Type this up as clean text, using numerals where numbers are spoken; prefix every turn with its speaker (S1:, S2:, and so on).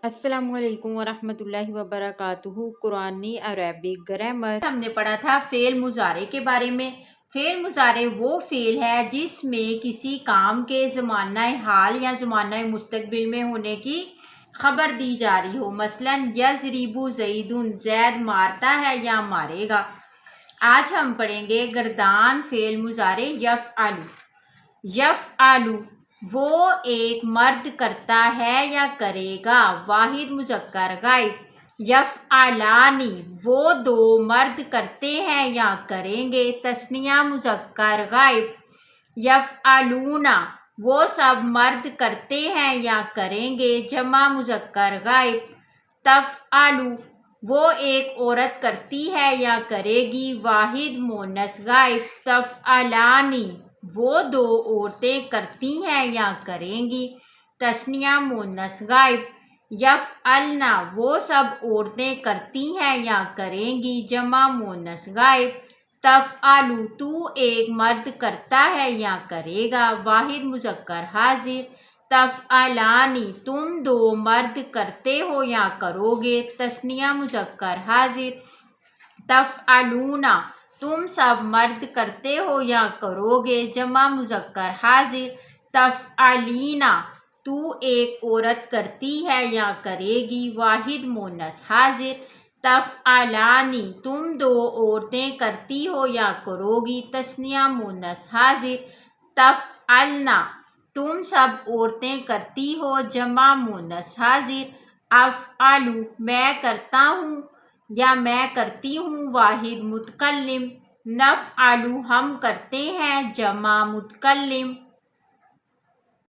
S1: السلام علیکم ورحمۃ اللہ وبرکاتہ۔ قرآنی عربک گرامر۔
S2: ہم نے پڑھا تھا فعل مضارع کے بارے میں۔ فعل مضارع وہ فعل ہے جس میں کسی کام کے زمانہ حال یا زمانہ مستقبل میں ہونے کی خبر دی جا رہی ہو، مثلا یضرب زید، زید مارتا ہے یا مارے گا۔ آج ہم پڑھیں گے گردان فعل مضارع یفعل۔ یفعل وہ ایک مرد کرتا ہے یا کرے گا، واحد مذکر غائب۔ یفعلانی وہ دو مرد کرتے ہیں یا کریں گے، تثنیہ مذکر غائب۔ یفعلون وہ سب مرد کرتے ہیں یا کریں گے، جمع مذکر غائب۔ تفعل وہ ایک عورت کرتی ہے یا کرے گی، واحد مؤنث غائب۔ تفعلانی وہ دو عورتیں کرتی ہیں یا کریں گی، تثنیہ مؤنث غائب۔ یفعلن وہ سب عورتیں کرتی ہیں یا کریں گی، جمع مؤنث غائب۔ تفعل تو ایک مرد کرتا ہے یا کرے گا، واحد مذکر حاضر۔ تفعلانی تم دو مرد کرتے ہو یا کرو گے، تثنیہ مذکر حاضر۔ تفعلون تم سب مرد کرتے ہو یا کرو گے، جمع مذکر حاضر۔ تفعلین تو ایک عورت کرتی ہے یا کرے گی، واحد مؤنث حاضر۔ تفعلانی تم دو عورتیں کرتی ہو یا کرو گی، تثنیہ مؤنث حاضر۔ تفعلن تم سب عورتیں کرتی ہو، جمع مؤنث حاضر۔ افعل میں کرتا ہوں یا میں کرتی ہوں، واحد متکلم۔ نفعل ہم کرتے ہیں، جمع متکلم۔